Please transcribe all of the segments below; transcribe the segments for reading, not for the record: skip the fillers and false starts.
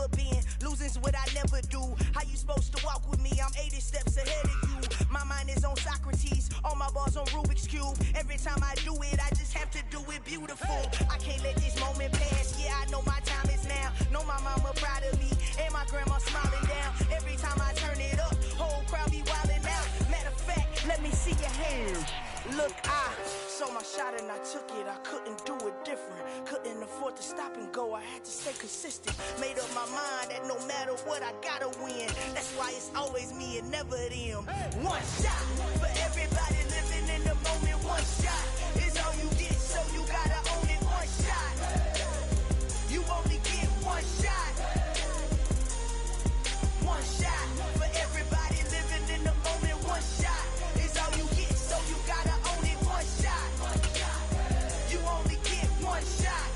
never been. Losing's what I never do. How you supposed to walk with me? I'm 80 steps ahead of you. My mind is on Socrates, all my balls on Rubik's Cube. Every time I do it, I just have to do it beautiful. I can't let this moment pass. Yeah, I know my time is now. Know my mama proud of me, and my grandma smiling down. Every time I turn it up, whole crowd be wildin' out. Matter of fact, let me see your hands. Look, I saw my shot and I took it. I couldn't do it different. Couldn't afford to stop and go. I had to stay consistent. Made up my mind that no matter what, I gotta win. That's why it's always me and never them. One shot for everybody living in the moment. One shot is all you get, so you gotta own it. One shot. You only get one shot. One shot for everybody living in the moment. One shot is all you get, so you gotta own it. One shot. You only get one shot.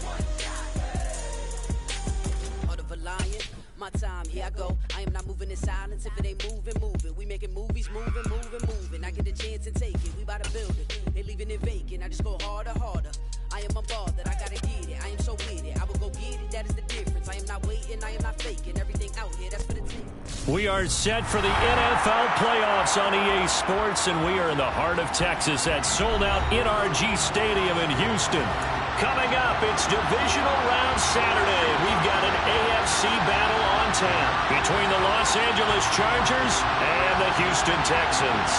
Heart of a lion, my time, here I go. I am not moving in silence. If it ain't moving, moving. We making movies, moving, moving, moving. I get a chance and take it. We bout to build it. They leaving it vacant. I just go harder, harder. I am a ball that I gotta get it. I am so with it. I will go get it. That is the difference. I am not waiting. I am not faking. Everything out here, that's for the team. We are set for the NFL playoffs on EA Sports, and we are in the heart of Texas at sold-out NRG Stadium in Houston. Coming up, it's Divisional Round Saturday. We've got an AFC battle on tap between the Los Angeles Chargers and the Houston Texans.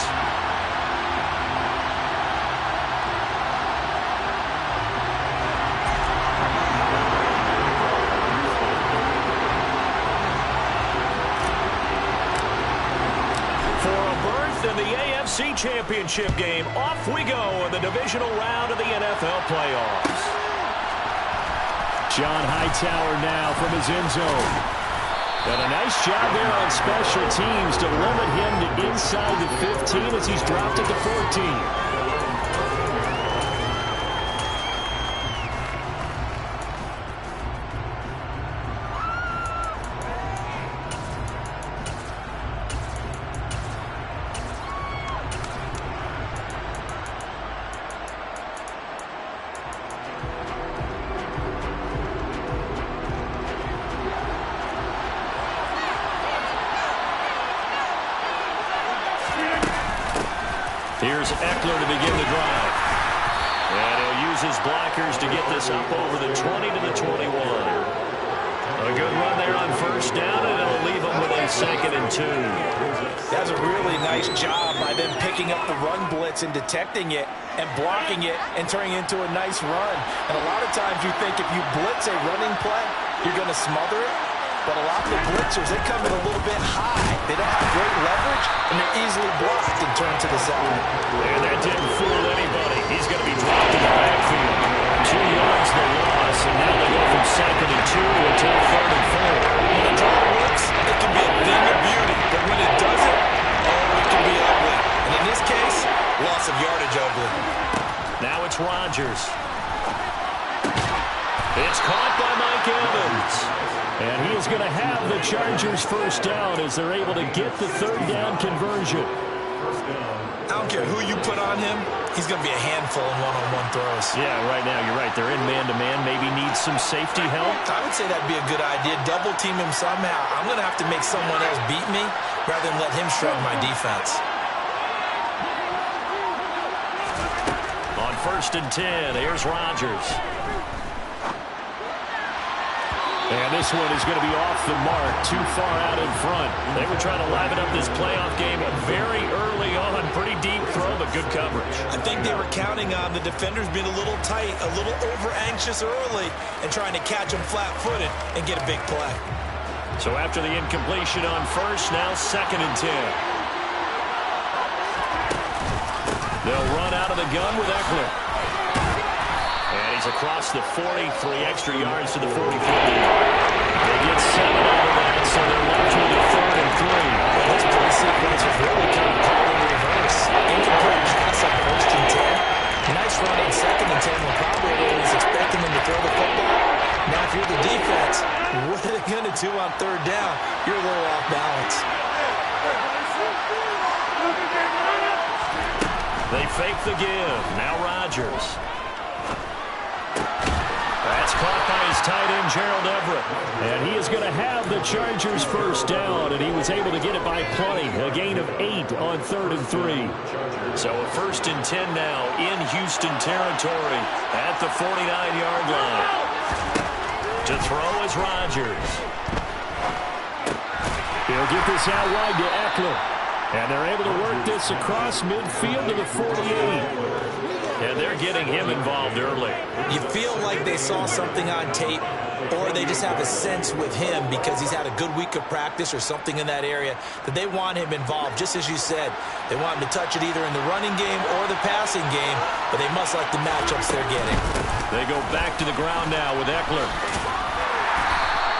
In the AFC Championship game, off we go in the divisional round of the NFL playoffs. John Hightower now from his end zone. And a nice job there on special teams to limit him to inside the 15 as he's dropped at the 14. Here's Eckler to begin the drive. And he'll use his blockers to get this up over the 20 to the 21. A good run there on first down, and it'll leave him with a 2nd and 2. That's a really nice job by them picking up the run blitz and detecting it and blocking it and turning it into a nice run. And a lot of times you think if you blitz a running play, you're going to smother it. But a lot of the blitzers, they come in a little bit high. They don't have great leverage, and they're easily blocked and turned to the side. And that didn't fool anybody. He's going to be dropped in the backfield. 2 yards the loss, and now they go from 2nd and 2 until 3rd and 4. When the draw works, it can be a thing of beauty. But when it doesn't, oh, it can be ugly. And in this case, loss of yardage ugly. Now it's Rodgers. It's caught by Mike Evans. And he is going to have the Chargers first down as they're able to get the 3rd down conversion. I don't care who you put on him, he's going to be a handful in one-on-one throws. Yeah, right now you're right. They're in man-to-man. Maybe needs some safety help. I would say that'd be a good idea. Double team him somehow. I'm going to have to make someone else beat me rather than let him shred my defense. On 1st and 10, here's Rodgers. And this one is going to be off the mark, too far out in front. They were trying to liven up this playoff game very early on. Pretty deep throw, but good coverage. I think they were counting on the defenders being a little tight, a little over-anxious early, and trying to catch them flat-footed and get a big play. So after the incompletion on first, now 2nd and 10. They'll run out of the gun with Eckler. And he's across the 40, 3 extra yards to the 45. They get 7 out of that, so they're left with a 3rd and 3. This play sequence was really kind of called in reverse. Incomplete pass on 1st and 10. Nice run on 2nd and 10 when probably everyone was expecting them to throw the football. Now if you're the defense, what are they going to do on 3rd down? You're a little off balance. They fake the give. Now Rodgers. That's caught by his tight end Gerald Everett. And he is going to have the Chargers first down, and he was able to get it by plenty. A gain of 8 on 3rd and 3. So a 1st and 10 now in Houston territory at the 49-yard line. To throw is Rodgers. He'll get this out wide to Eckler. And they're able to work this across midfield to the 48. And they're getting him involved early. You feel like they saw something on tape, or they just have a sense with him because he's had a good week of practice or something in that area that they want him involved. Just as you said, they want him to touch it either in the running game or the passing game, but they must like the matchups they're getting. They go back to the ground now with Eckler.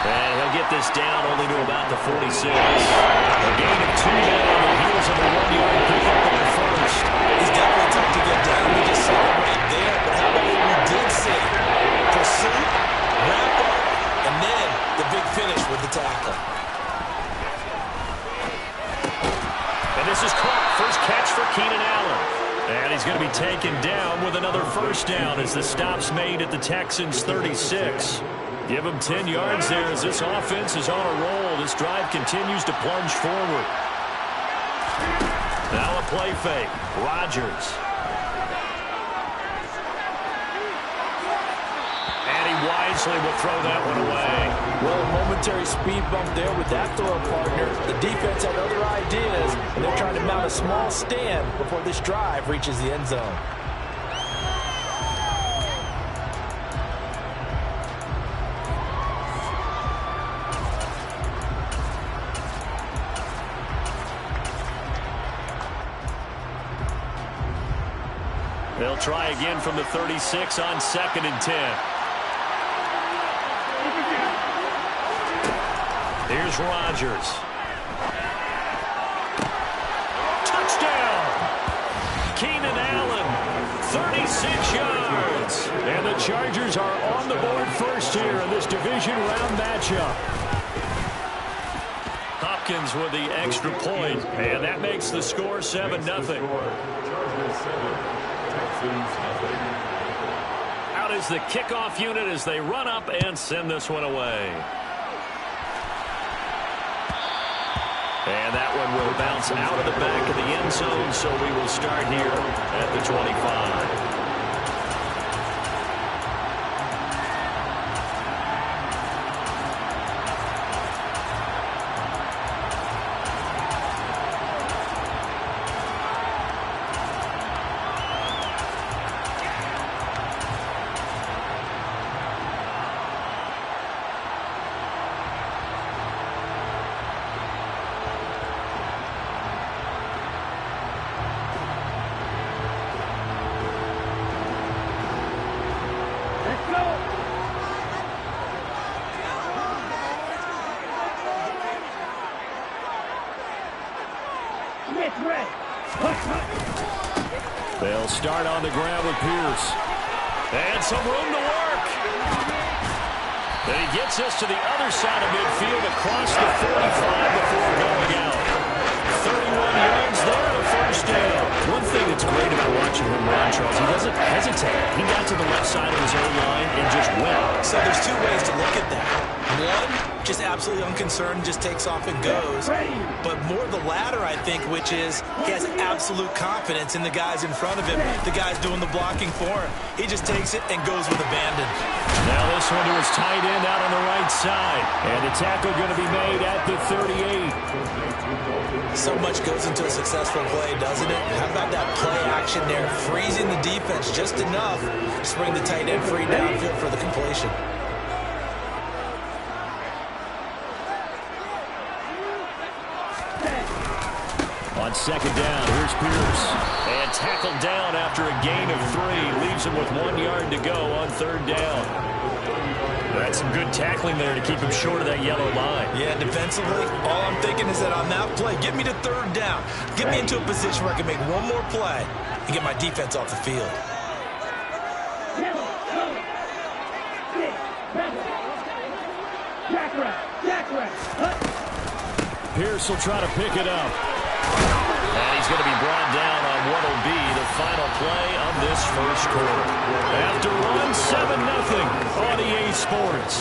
And he'll get this down only to about the 46. A gain of 2 now on the heels of a 1-yard pickup on the first. He's definitely tough to get down. We just saw it right there. But how about what we did see? Pursuit, wrap up, and then the big finish with the tackle. And this is caught. First catch for Keenan Allen. And he's going to be taken down with another first down as the stop's made at the Texans' 36. Give him 10 yards there as this offense is on a roll. This drive continues to plunge forward. Now a play fake. Rodgers. And he wisely will throw that one away. Well, a momentary speed bump there with that throw partner. The defense had other ideas, and they're trying to mount a small stand before this drive reaches the end zone. They'll try again from the 36 on 2nd and 10. Here's Rodgers. Touchdown! Keenan Allen, 36 yards. And the Chargers are on the board first here in this division round matchup. Hopkins with the extra point, and that makes the score 7-0. Out is the kickoff unit as they run up and send this one away. And that one will bounce out of the back of the end zone, so we will start here at the 25. They'll start on the ground with Pierce. And some room to work. Then he gets us to the other side of midfield across the 45 before going out. 31 yards there and a first down. One thing that's great about watching him run, Charles, he doesn't hesitate. He got to the left side of his own line and just went. So there's two ways to look at that. One, just absolutely unconcerned, just takes off and goes. But more the latter, I think, which is he has absolute confidence in the guys in front of him, the guys doing the blocking for him. He just takes it and goes with abandon. Now this one to his tight end out on the right side. And the tackle going to be made at the 38. So much goes into a successful play, doesn't it? How about that play action there, freezing the defense just enough to bring the tight end free downfield for the completion. On second down, here's Pierce. And tackled down after a gain of 3. Leaves him with 1 yard to go on third down. That's some good tackling there to keep him short of that yellow line. Yeah, defensively, all I'm thinking is that on that play, get me to third down. Get me into a position where I can make one more play and get my defense off the field. Pierce will try to pick it up. And he's going to be brought down on what will be the final play of this first quarter. After one, 7-0 on EA Sports.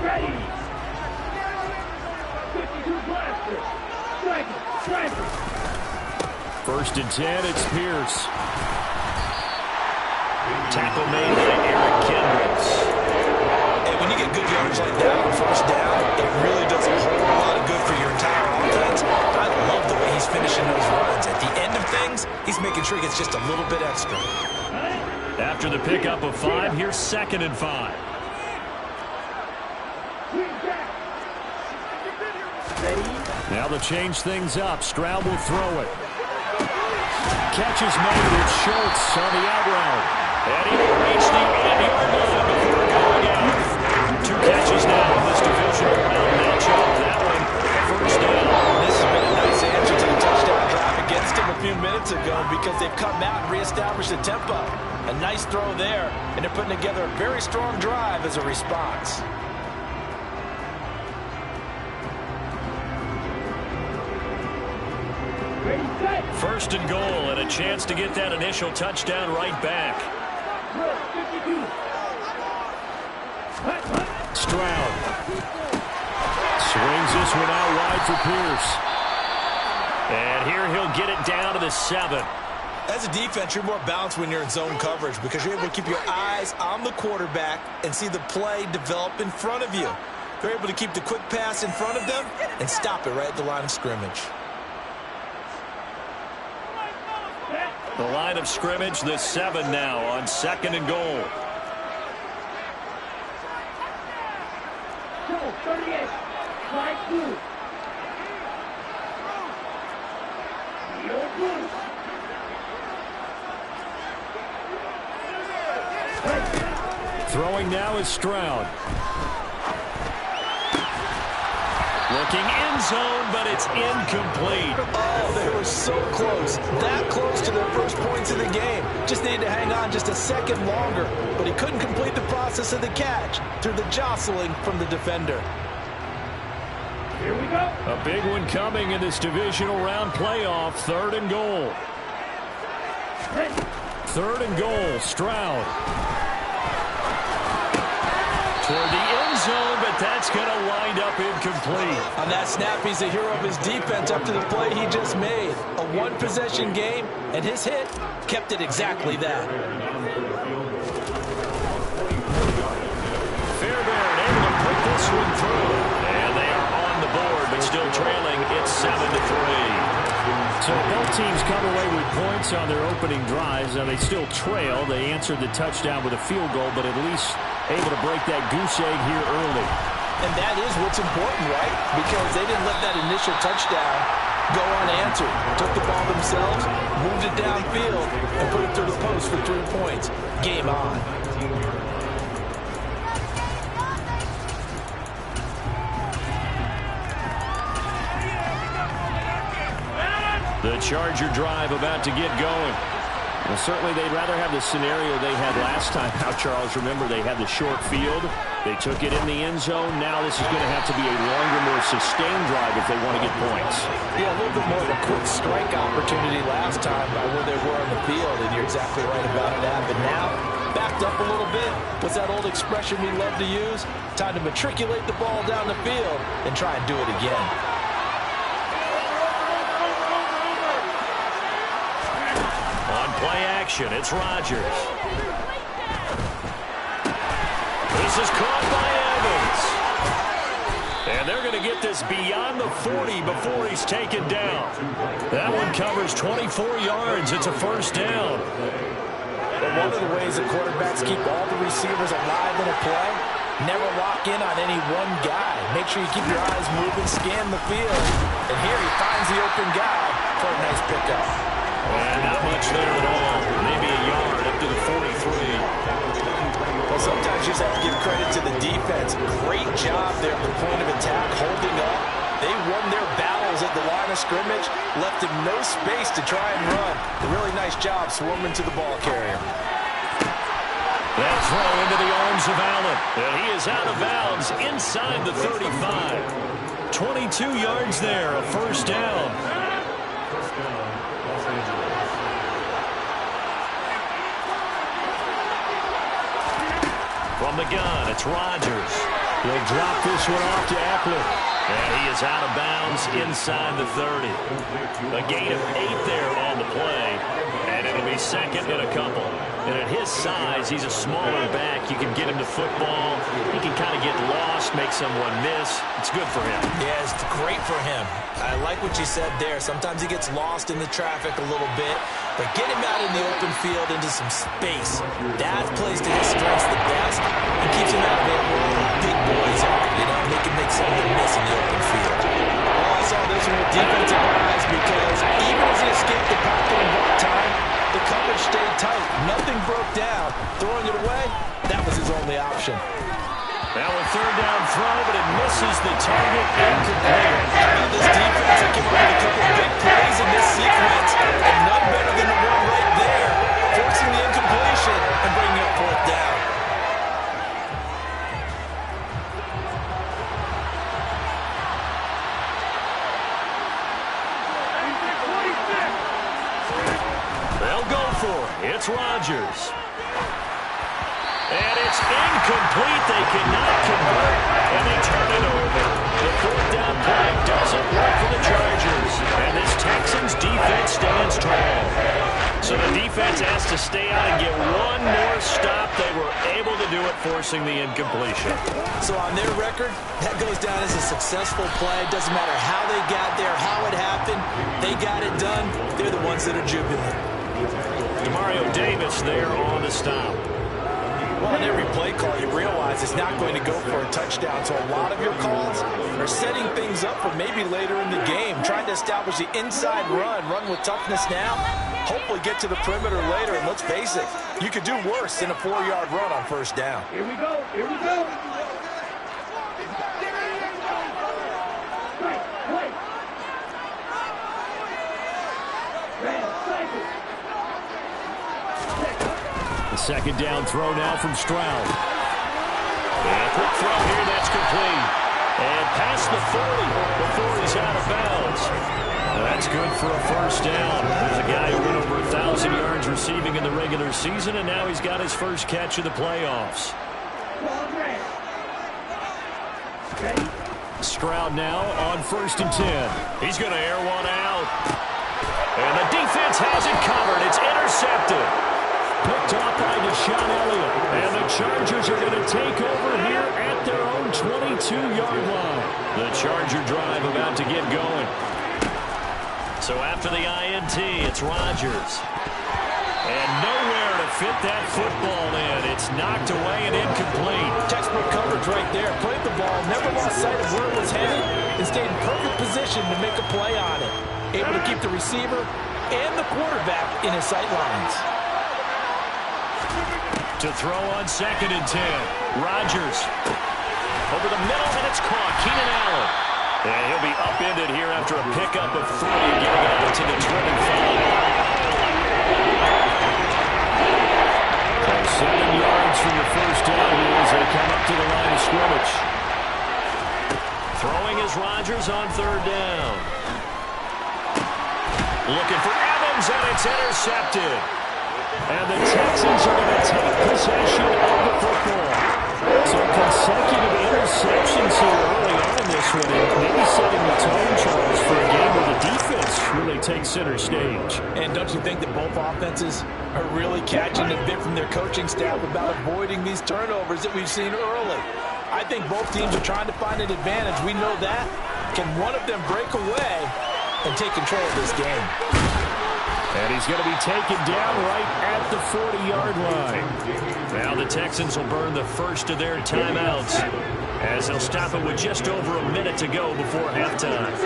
Ready. 52 blaster. Strike. 1st and 10, it's Pierce. Tackle made by Eric Kendricks. And when you get good yards like that on 1st down, it really does a whole lot of good for your entire offense. I love the way he's finishing those runs. At the end of things, he's making sure he gets just a little bit extra. After the pickup of 5, here's 2nd and 5. Now they'll change things up. Stroud will throw it. Catch is made. It's Schultz on the out route. And he will reach the 8-yard line before going out. 2 catches now in this divisional round matchup. That one, 1st down. This has been a nice answer to the touchdown drive against him a few minutes ago because they've come out and reestablished the tempo. A nice throw there, and they're putting together a very strong drive as a response. First and goal, and a chance to get that initial touchdown right back. Stroud swings this one out wide for Pierce. And here he'll get it down to the 7. As a defense, you're more balanced when you're in zone coverage because you're able to keep your eyes on the quarterback and see the play develop in front of you. They're able to keep the quick pass in front of them and stop it right at the line of scrimmage. The line of scrimmage, the 7 now on 2nd and goal. 38. Slide 2. Throwing now is Stroud. Looking end zone, but it's incomplete. Oh, they were so close. That close to their first points of the game. Just needed to hang on just a second longer, but he couldn't complete the process of the catch through the jostling from the defender. Here we go. A big one coming in this divisional round playoff. 3rd and goal. 3rd and goal, Stroud. Toward the end zone, but that's going to wind up incomplete. On that snap, he's a hero of his defense up to the play he just made. A one-possession game, and his hit kept it exactly that. Fairbairn able to put this one through. And they are on the board, but still trailing. It's 7-3. So both teams come away with points on their opening drives. Now they still trail. They answered the touchdown with a field goal, but at least able to break that goose egg here early. And that is what's important, right? Because they didn't let that initial touchdown go unanswered. Took the ball themselves, moved it downfield, and put it through the post for 3 points. Game on. The Charger drive about to get going. Well, certainly they'd rather have the scenario they had last time out, Charles. Remember, they had the short field. They took it in the end zone. Now this is going to have to be a longer, more sustained drive if they want to get points. Yeah, a little bit more of a quick strike opportunity last time by where they were on the field, and you're exactly right about that. But now, backed up a little bit. What's that old expression we love to use? Time to matriculate the ball down the field and try and do it again. Play action, it's Rodgers. This is caught by Evans. And they're going to get this beyond the 40 before he's taken down. That one covers 24 yards. It's a 1st down. But one of the ways the quarterbacks keep all the receivers alive in a play, never lock in on any one guy. Make sure you keep your eyes moving, scan the field. And here he finds the open guy for a nice pickup. And not much there at all. Maybe a yard up to the 43. Well, sometimes you just have to give credit to the defense. Great job there at the point of attack, holding up. They won their battles at the line of scrimmage, left him no space to try and run. A really nice job swarming to the ball carrier. That throw into the arms of Allen. And he is out of bounds inside the 35. 22 yards there, a 1st down. From the gun, it's Rodgers. He'll drop this one off to Eckler. And he is out of bounds inside the 30. A gain of 8 there on the play. And it'll be second and a couple. And at his size, he's a smaller back. You can get him to football. He can kind of get lost, make someone miss. It's good for him. Yeah, it's great for him. I like what you said there. Sometimes he gets lost in the traffic a little bit. But get him out in the open field into some space. That plays to his strengths the best and keeps him out of there where all the big boys are. You know, they can make someone miss in the open field. Well, I saw this one with defensive eyes because even as he escaped the pocket and bought time, the coverage stayed tight. Nothing broke down. Throwing it away, that was his only option. Now a third down throw, but it misses the target. Incomplete. This defense that came up with a couple of big plays in this sequence, and none better than the one right there, forcing the incompletion and bringing up fourth down. They'll go for it. It's Rodgers. And it's incomplete. They cannot convert, and they turn it over. The fourth down play doesn't work for the Chargers, and this Texans defense stands tall. So the defense has to stay out and get one more stop. They were able to do it, forcing the incompletion. So on their record, that goes down as a successful play. Doesn't matter how they got there, how it happened. They got it done. They're the ones that are jubilant. Demario Davis there on the stop. Well, in every play call, you realize it's not going to go for a touchdown. So a lot of your calls are setting things up for maybe later in the game, trying to establish the inside run with toughness now, hopefully get to the perimeter later. And let's face it, you could do worse than a 4-yard run on first down. Here we go. Here we go. The second down throw now from Stroud. And a quick throw here, that's complete. And past the 40 before he's out of bounds. That's good for a first down. There's a guy who went over 1,000 yards receiving in the regular season, and now he's got his first catch of the playoffs. Stroud now on 1st and 10. He's going to air one out. And the defense has it covered. It's intercepted. Picked off by Deshaun Elliott. And the Chargers are going to take over here at their own 22-yard line. The Charger drive about to get going. So after the INT, it's Rodgers. And nowhere to fit that football in. It's knocked away and incomplete. Textbook coverage right there. Played the ball, never lost sight of where it was headed, and stayed in perfect position to make a play on it. Able to keep the receiver and the quarterback in his sight lines. To throw on 2nd and 10. Rodgers. Over the middle, and it's caught. Keenan Allen. And he'll be upended here after a pickup of 3, getting out to the 25. So 7 yards from the first down here as they come up to the line of scrimmage. Throwing is Rodgers on 3rd down. Looking for Evans, and it's intercepted. And the Texans are going to take possession of the football. So consecutive interceptions here early on in this one, and maybe setting the tone, Charles, for a game where the defense really takes center stage. And don't you think that both offenses are really catching a bit from their coaching staff about avoiding these turnovers that we've seen early? I think both teams are trying to find an advantage. We know that. Can one of them break away and take control of this game? And he's going to be taken down right at the 40-yard line. Now the Texans will burn the first of their timeouts as they'll stop it with just over a minute to go before halftime.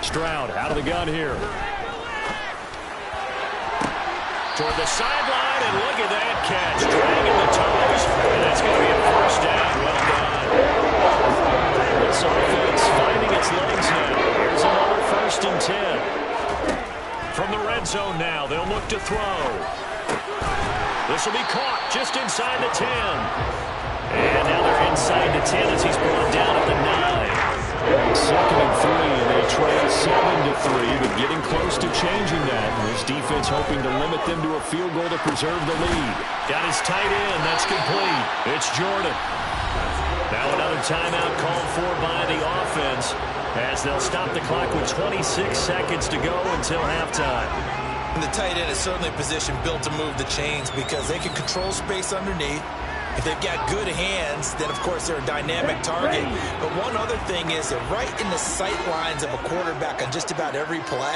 Stroud out of the gun here. Toward the sideline, and look at that catch. Dragging the toes, and that's going to be a first down. Well done. This offense finding its legs now. Here's another 1st and 10. From the red zone now, they'll look to throw. This will be caught just inside the 10. And now they're inside the 10 as he's brought down at the 9. Second and 3, and they trail 7-3, but getting close to changing that. This defense hoping to limit them to a field goal to preserve the lead. Got his tight end. That's complete. It's Jordan. Now another timeout called for by the offense as they'll stop the clock with 26 seconds to go until halftime. And the tight end is certainly a position built to move the chains because they can control space underneath. If they've got good hands, then, of course, they're a dynamic target. But one other thing is they're right in the sight lines of a quarterback on just about every play,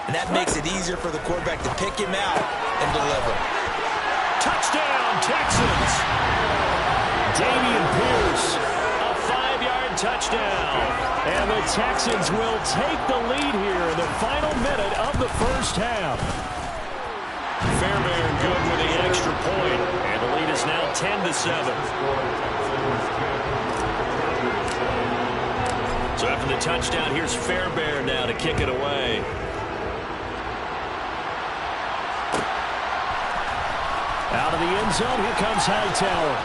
and that makes it easier for the quarterback to pick him out and deliver. Touchdown, Texans! Dameon Pierce, a 5-yard touchdown. And the Texans will take the lead here in the final minute of the first half. Fairbairn good with the extra point, and the lead is now 10-7. So after the touchdown, here's Fairbairn now to kick it away. Out of the end zone, here comes Hightower.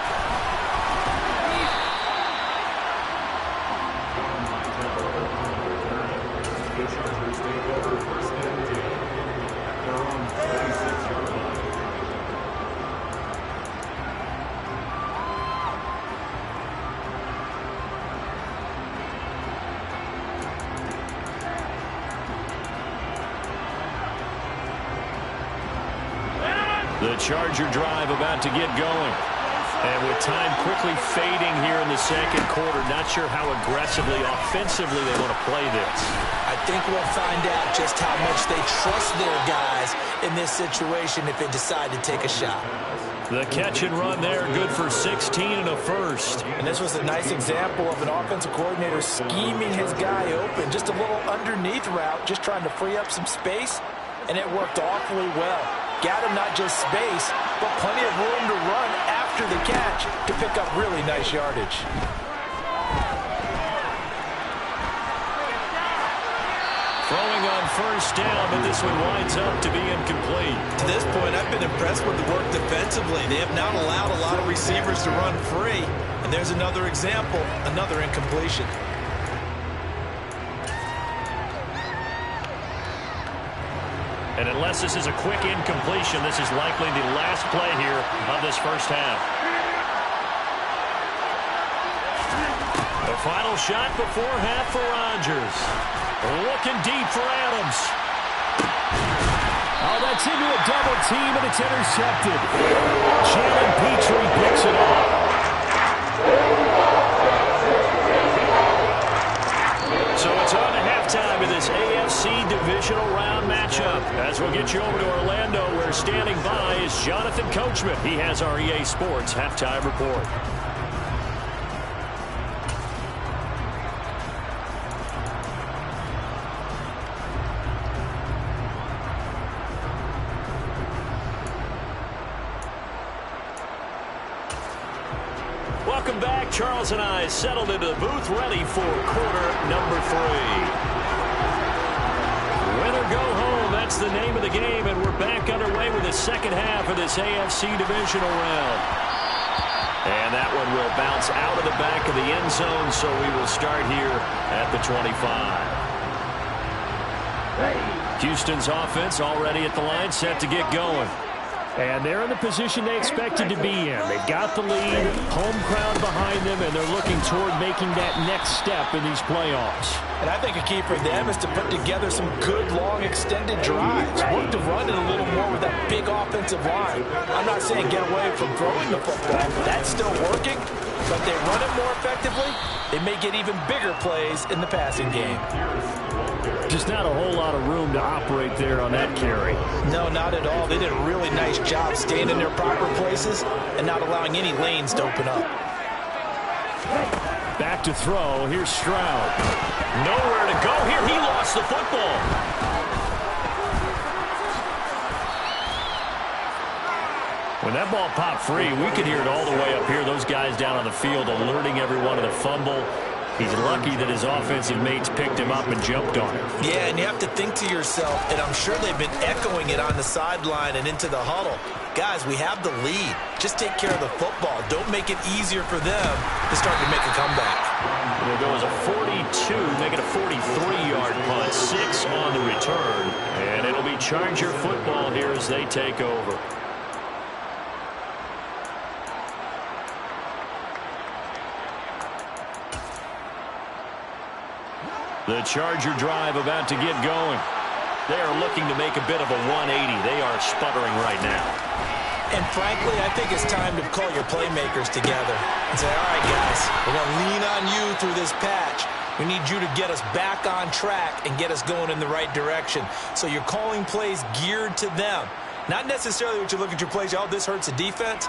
The Charger drive about to get going. And with time quickly fading here in the second quarter, not sure how aggressively, offensively they want to play this. I think we'll find out just how much they trust their guys in this situation if they decide to take a shot. The catch and run there, good for 16 and a first. And this was a nice example of an offensive coordinator scheming his guy open. Just a little underneath route, just trying to free up some space, and it worked awfully well. Got him not just space, but plenty of room to run after the catch to pick up really nice yardage. Throwing on first down, but this one winds up to be incomplete. To this point, I've been impressed with the work defensively. They have not allowed a lot of receivers to run free. And there's another example, another incompletion. And unless this is a quick incompletion, this is likely the last play here of this first half. The final shot before half for Rodgers. Looking deep for Adams. Oh, that's into a double team, and it's intercepted. Jalen Petrie picks it off. So it's on to halftime in this AFC divisional round matchup. As we'll get you over to Orlando, where standing by is Jonathan Coachman. He has our EA Sports halftime report. Welcome back. Charles and I settled into the booth, ready for quarter number 3. Win or go home, that's the name of the game, and we're back underway with the second half of this AFC divisional round. And that one will bounce out of the back of the end zone, so we will start here at the 25. Houston's offense already at the line, set to get going. And they're in the position they expected to be in. They've got the lead, home crowd behind them, and they're looking toward making that next step in these playoffs. And I think a key for them is to put together some good, long, extended drives. Work to run it a little more with that big offensive line. I'm not saying get away from throwing the football. That's still working, but they run it more effectively. They may get even bigger plays in the passing game. Just not a whole lot of room to operate there on that carry. No, not at all. They did a really nice job staying in their proper places and not allowing any lanes to open up. Back to throw. Here's Stroud. Nowhere to go here. He lost the football. When that ball popped free, we could hear it all the way up here. Those guys down on the field alerting everyone of the fumble. He's lucky that his offensive mates picked him up and jumped on him. Yeah, and you have to think to yourself, and I'm sure they've been echoing it on the sideline and into the huddle. guys, we have the lead. Just take care of the football. Don't make it easier for them to start to make a comeback. It'll go as a 42, make it a 43-yard punt, 6 on the return. And it'll be Charger football here as they take over. The Charger drive about to get going. They are looking to make a bit of a 180. They are sputtering right now. And frankly, I think it's time to call your playmakers together and say, all right, guys, we're going to lean on you through this patch. We need you to get us back on track and get us going in the right direction. So you're calling plays geared to them. Not necessarily what you look at your plays, oh, this hurts the defense.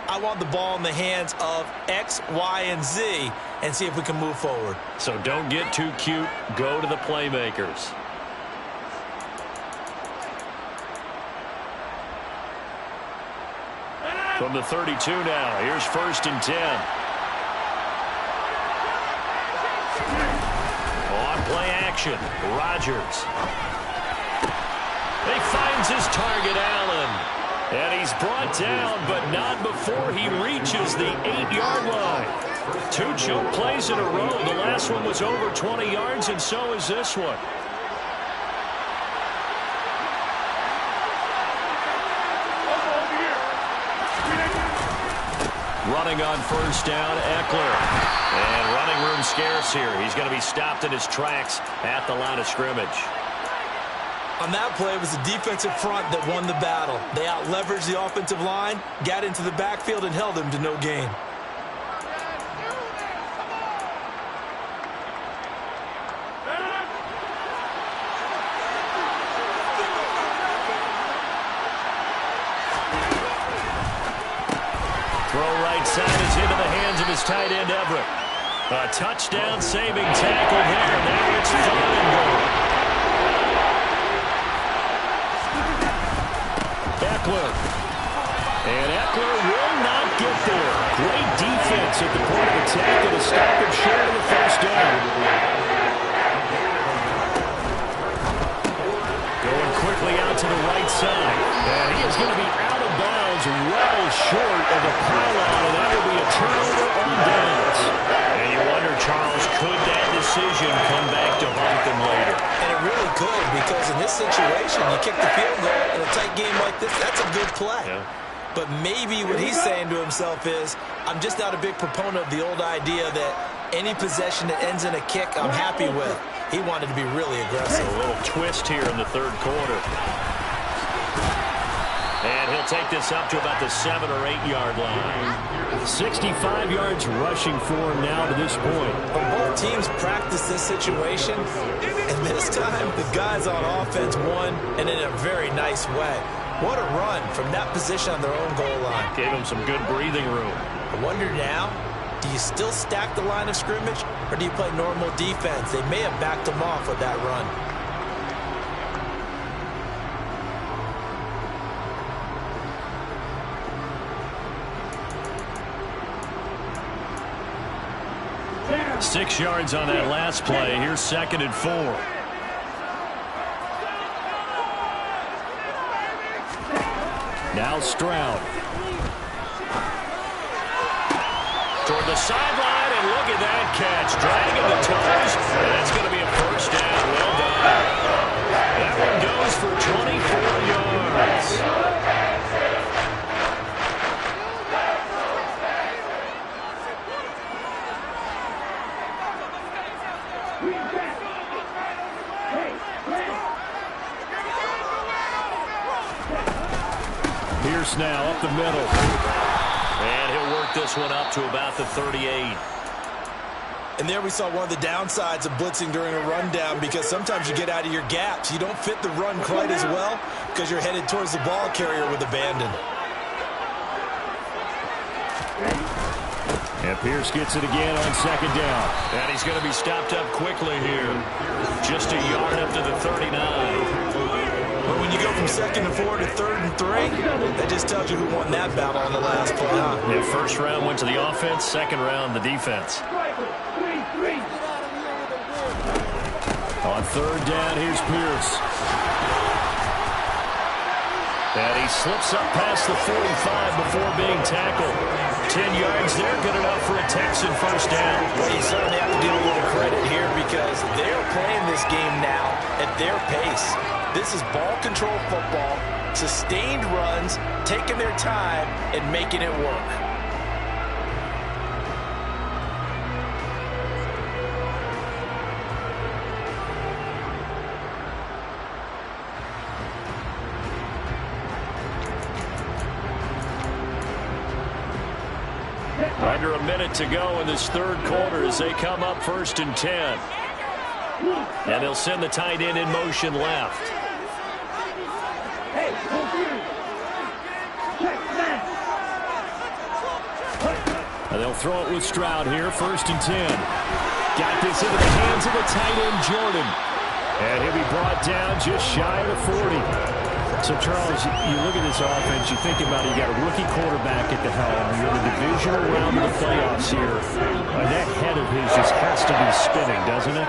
I want the ball in the hands of X, Y, and Z and see if we can move forward. So don't get too cute. Go to the playmakers. From the 32 now, here's 1st and 10. On play action, Rodgers. He finds his target, Allen. And he's brought down, but not before he reaches the 8-yard line. 2 choke plays in a row. The last one was over 20 yards, and so is this one. Running on 1st down, Eckler. And running room scarce here. He's going to be stopped in his tracks at the line of scrimmage. On that play, it was the defensive front that won the battle. They out-leveraged the offensive line, got into the backfield, and held him to no gain. Throw right side is into the hands of his tight end, Everett. A touchdown-saving tackle there. Now it's 3rd and goal. Eckler. And Eckler will not get there. Great defense at the point of attack to stop him short of the 1st down. Going quickly out to the right side. And he is going to be out of bounds well short of the pylon, and that will be a turnover on downs. And you wonder, Charles, could that decision come back to haunt them later? And it really could, because in this situation, you kick the field goal in a tight game like this, that's a good play. Yeah. But maybe what he's saying to himself is, I'm just not a big proponent of the old idea that any possession that ends in a kick I'm happy with. He wanted to be really aggressive. A little twist here in the 3rd quarter. And he'll take this up to about the 7 or 8 yard line. 65 yards rushing for him now to this point. But both teams practice this situation, and this time the guys on offense won, and in a very nice way. What a run from that position on their own goal line. Gave him some good breathing room. I wonder now, do you still stack the line of scrimmage, or do you play normal defense? They may have backed him off with that run. Yeah. 6 yards on that last play. Here's 2nd and 4. Now Stroud. Toward the sideline, and look at that catch. Dragging the toes, and that's going to be a 1st down. Well done. That one goes for 24 yards. Pierce now up the middle. And he'll work this one up to about the 38. And there we saw one of the downsides of blitzing during a rundown, because sometimes you get out of your gaps. You don't fit the run quite as well because you're headed towards the ball carrier with abandon. And Pierce gets it again on 2nd down. And he's going to be stopped up quickly here. Just a yard up to the 39. But when you go from 2nd and 4 to 3rd and 3, that just tells you who won that battle on the last play. Yeah, 1st round went to the offense, 2nd round the defense. On 3rd down, here's Pierce. And he slips up past the 45 before being tackled. 10 yards there, good enough for a Texan first down. Well, you certainly have to give a little credit here because they're playing this game now at their pace. This is ball control football, sustained runs, taking their time, and making it work. Under a minute to go in this third quarter as they come up 1st and 10. And they'll send the tight end in motion left. And they'll throw it with Stroud here, 1st and 10. Got this into the hands of the tight end, Jordan. And he'll be brought down just shy of the 40. So, Charles, you look at this offense, you think about it, you got a rookie quarterback at the helm. You're in the divisional round of the playoffs here. That head of his just has to be spinning, doesn't it?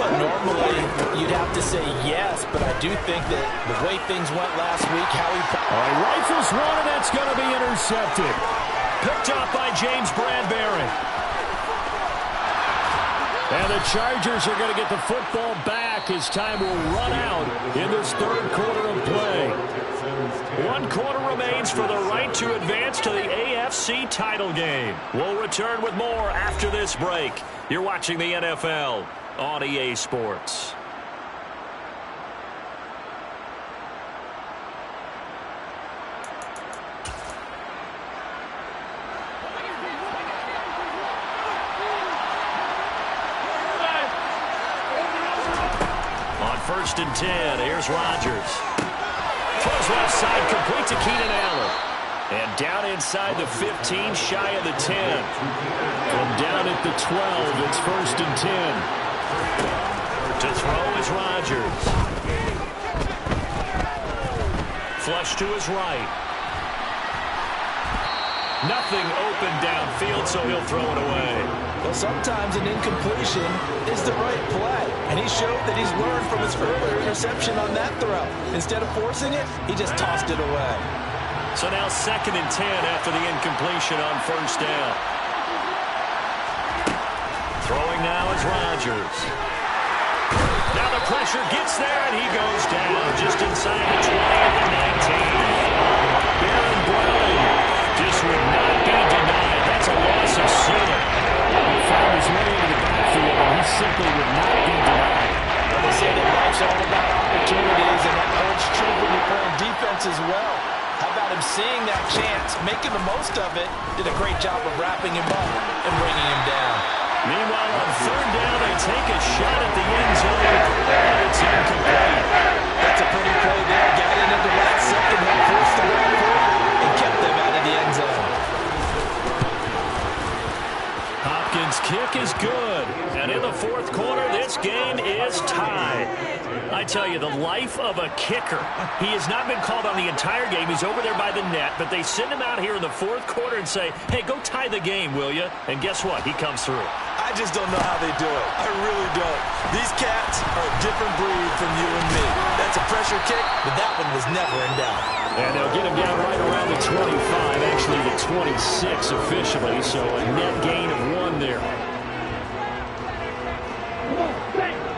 Well, normally, you'd have to say yes, but I do think that the way things went last week, how he... All right, rifles one, and that's going to be intercepted. Picked up by James Bradbury. And the Chargers are going to get the football back as time will run out in this third quarter of play. 1 quarter remains for the right to advance to the AFC title game. We'll return with more after this break. You're watching the NFL on EA Sports. On 1st and 10, here's Rodgers. Throws left side, complete to Keenan Allen. And down inside the 15, shy of the 10. From down at the 12, it's 1st and 10. To throw is Rodgers. Flush to his right. Nothing open downfield, so he'll throw it away. Well, sometimes an incompletion is the right play, and he showed that he's learned from his earlier interception on that throw. Instead of forcing it, he just tossed it away. So now 2nd and 10 after the incompletion on 1st down. Throwing now is Rodgers. Now the pressure gets there, and he goes down just inside the 20 at the 19. Baron Browning just would not be denied. That's a loss of ceiling. He found his way into the backfield, and he simply would not be denied. Well, they say that life's all about opportunities, and that holds true when you're playing defense as well. How about him seeing that chance, making the most of it, did a great job of wrapping him up and bringing him down. Meanwhile, on 3rd down, they take a shot at the end zone, and it's incomplete. That's a pretty play there. Got in at the last second, then forced the right foot and kept them out of the end zone. Hopkins' kick is good. And in the 4th quarter, this game is tied. I tell you, the life of a kicker. He has not been called on the entire game. He's over there by the net, but they send him out here in the 4th quarter and say, hey, go tie the game, will you? And guess what? He comes through. I just don't know how they do it. I really don't. These cats are a different breed from you and me. That's a pressure kick, but that one was never in doubt. And they'll get him down right around the 25, actually the 26 officially, so a net gain of 1 there.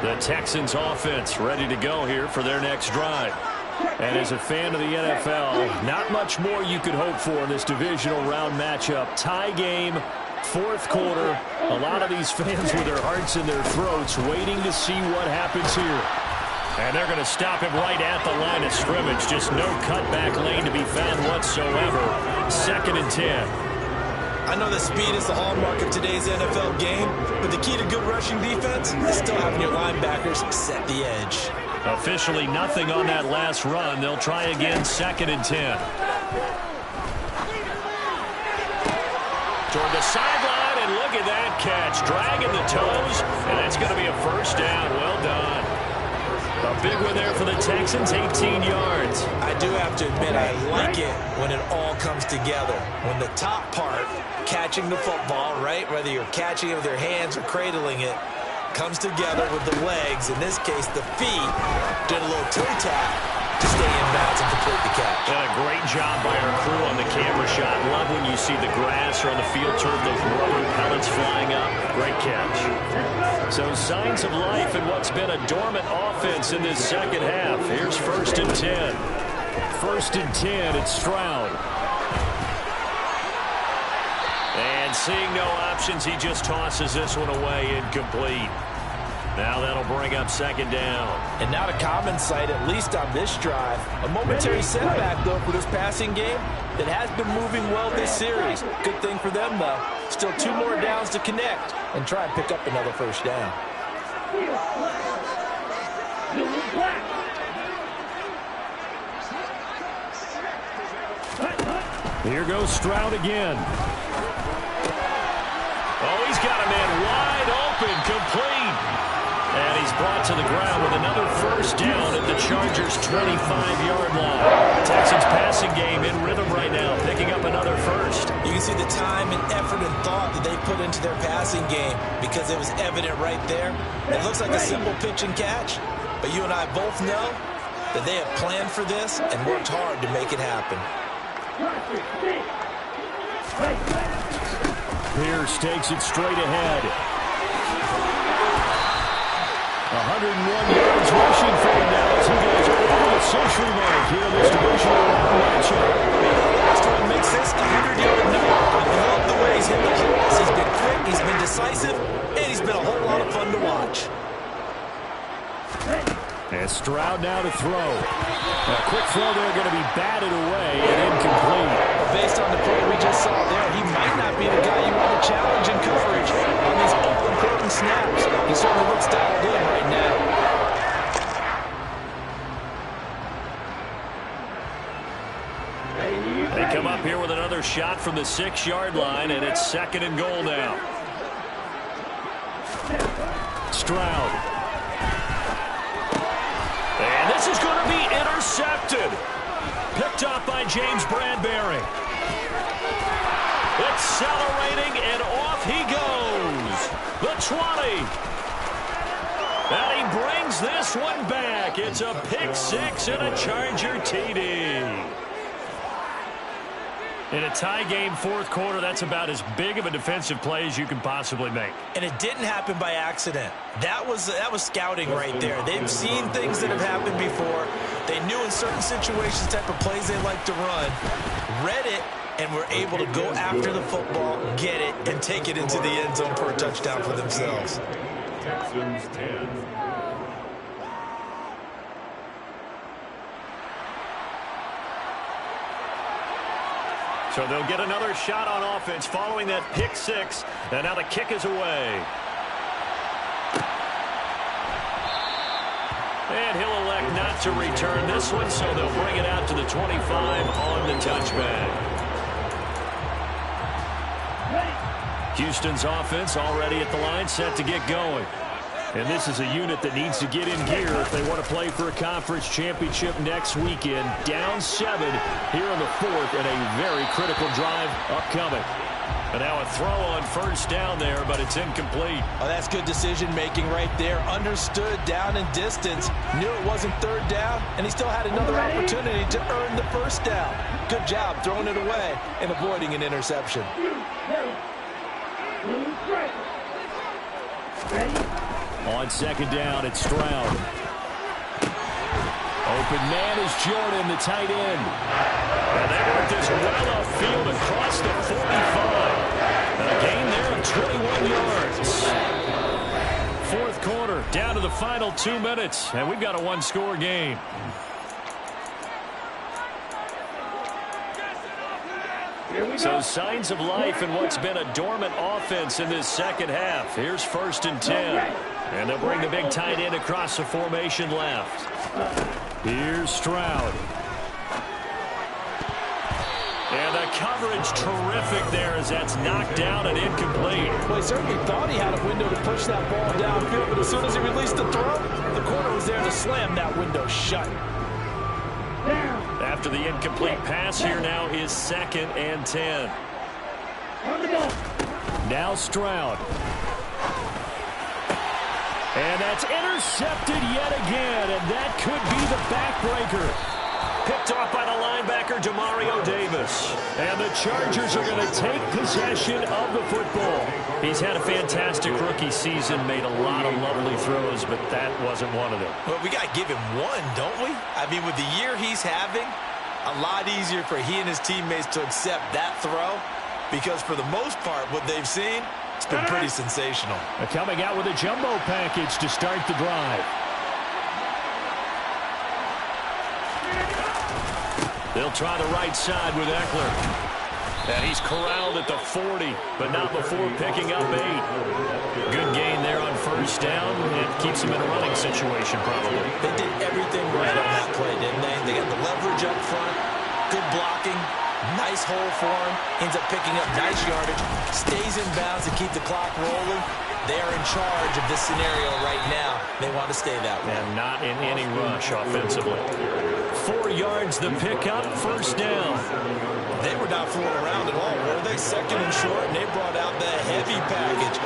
The Texans offense ready to go here for their next drive. And as a fan of the NFL, not much more you could hope for in this divisional round matchup. Tie game, 4th quarter. A lot of these fans with their hearts in their throats waiting to see what happens here. And they're going to stop him right at the line of scrimmage. Just no cutback lane to be found whatsoever. 2nd and 10. I know that speed is the hallmark of today's NFL game, but the key to good rushing defense is still having your linebackers set the edge. Officially nothing on that last run. They'll try again, 2nd and 10. Toward the sideline, and look at that catch. Dragging the toes, and that's going to be a 1st down. Well done. A big one there for the Texans, 18 yards. I do have to admit, I like it when it all comes together. When the top part, catching the football, right, whether you're catching it with your hands or cradling it, comes together with the legs, in this case the feet, did a little toe tap to stay in bounds and complete the catch. And a great job by our crew on the camera shot. Love when you see the grass or on the field turf, those rubber pellets flying up. Great catch. So signs of life in what's been a dormant offense in this second half. Here's 1st and 10. 1st and 10, it's Stroud. And seeing no options, he just tosses this one away, incomplete. Now that'll bring up 2nd down. And not a common sight, at least on this drive. A momentary setback, though, for this passing game that has been moving well this series. Good thing for them, though. Still 2 more downs to connect and try and pick up another 1st down. Here goes Stroud again. Oh, he's got a man wide open, complete. And he's brought to the ground with another 1st down at the Chargers' 25-yard line. Texans passing game in rhythm right now, picking up another 1st. You can see the time and effort and thought that they put into their passing game because it was evident right there. It looks like a simple pitch and catch, but you and I both know that they have planned for this and worked hard to make it happen. Pierce takes it straight ahead. 101 yards rushing for him now as he goes over the century mark here in this divisional round matchup. Last one makes this a 100-yard night. I love the way he's hit the holes. He's been quick, he's been decisive, and he's been a whole lot of fun to watch. And Stroud now to throw. A quick throw there going to be batted away and incomplete. Based on the play we just saw there, he might not be the guy you want to challenge in coverage on these all-important snaps. He certainly looks dialed in right now. They come up here with another shot from the 6-yard line, and it's 2nd and goal now. Stroud. And this is going to be intercepted. Picked up by James Bradbury. Accelerating, and off he goes. The 20. And he brings this one back. It's a pick 6 and a Charger TD. In a tie game 4th quarter, that's about as big of a defensive play as you can possibly make. And it didn't happen by accident. That was scouting right there. They've seen things that have happened before. They knew in certain situations type of plays they like to run, read it, and were able to go after the football, get it, and take it into the end zone for a touchdown for themselves. Texans 10. So they'll get another shot on offense following that pick 6. And now the kick is away. And he'll elect not to return this one, so they'll bring it out to the 25 on the touchback. Houston's offense already at the line, set to get going. And this is a unit that needs to get in gear if they want to play for a conference championship next weekend. Down 7 here in the 4th, and a very critical drive upcoming. And now a throw on 1st down there, but it's incomplete. Oh, that's good decision-making right there. Understood down and distance. Knew it wasn't 3rd down, and he still had another opportunity to earn the 1st down. Good job throwing it away and avoiding an interception. On 2nd down, it's Stroud. Open man is Jordan, the tight end. And they work this well upfield across the 45. And a gain there of 21 yards. 4th quarter, down to the final 2 minutes. And we've got a 1-score game. So signs of life in what's been a dormant offense in this second half. Here's 1st and 10. And they'll bring the big tight end across the formation left. Here's Stroud. And the coverage terrific there as that's knocked down and incomplete. Well, he certainly thought he had a window to push that ball downfield, but as soon as he released the throw, the corner was there to slam that window shut. After the incomplete pass, here now is 2nd and 10. And that's intercepted yet again, and that could be the backbreaker. Picked off by the linebacker, Demario Davis. And the Chargers are going to take possession of the football. He's had a fantastic rookie season, made a lot of lovely throws, but that wasn't one of them. Well, we got to give him one, don't we? I mean, with the year he's having, a lot easier for he and his teammates to accept that throw, because for the most part, what they've seen, it's been pretty sensational. They're coming out with a jumbo package to start the drive. They'll try the right side with Eckler. And he's corralled at the 40, but not before picking up 8. Good gain there on first down. It keeps him in a running situation, probably. They did everything right on that play, didn't they? They got the leverage up front, good blocking, nice hole for him, ends up picking up nice yardage, stays in bounds to keep the clock rolling. They are in charge of this scenario right now. They want to stay that way. And not in any rush offensively. 4 yards the pickup, first down. They were not fooling around at all, were they? Second and short, and they brought out the heavy package.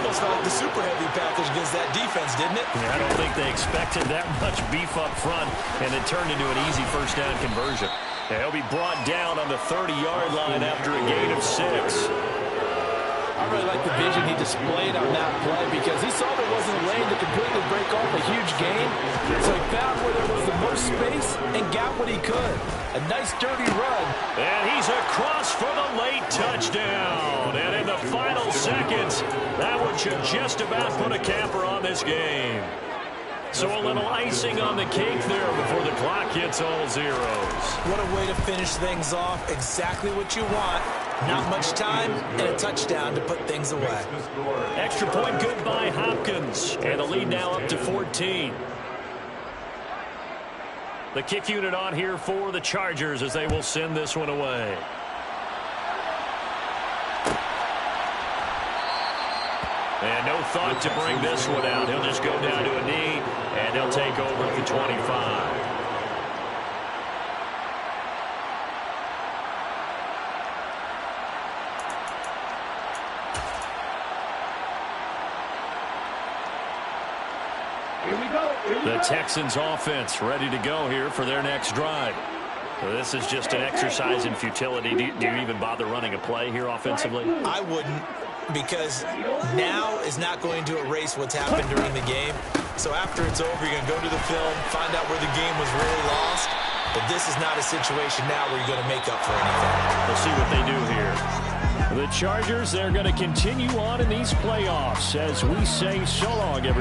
Almost like the super heavy package against that defense, didn't it? Yeah, I don't think they expected that much beef up front, and it turned into an easy first down conversion. And he'll be brought down on the 30-yard line after a gain of 6. I really like the vision he displayed on that play because he saw there wasn't a lane to completely break off a huge gain. So he found where there was the most space and got what he could. A nice dirty run. And he's across for the late touchdown. And in the final seconds, that one should just about put a capper on this game. So a little icing on the cake there before the clock hits all zeros. What a way to finish things off. Exactly what you want. Not much time and a touchdown to put things away. Extra point good by Hopkins. And the lead now up to 14. The kick unit on here for the Chargers as they will send this one away. And no thought to bring this one out. He'll just go down to a knee, and he'll take over at the 25. The Texans offense ready to go here for their next drive. So this is just an exercise in futility. Do you even bother running a play here offensively? I wouldn't, because now is not going to erase what's happened during the game. So after it's over, you're going to go to the film, find out where the game was really lost. But this is not a situation now where you're going to make up for anything. We'll see what they do here. The Chargers, they're going to continue on in these playoffs as we say so long, everybody.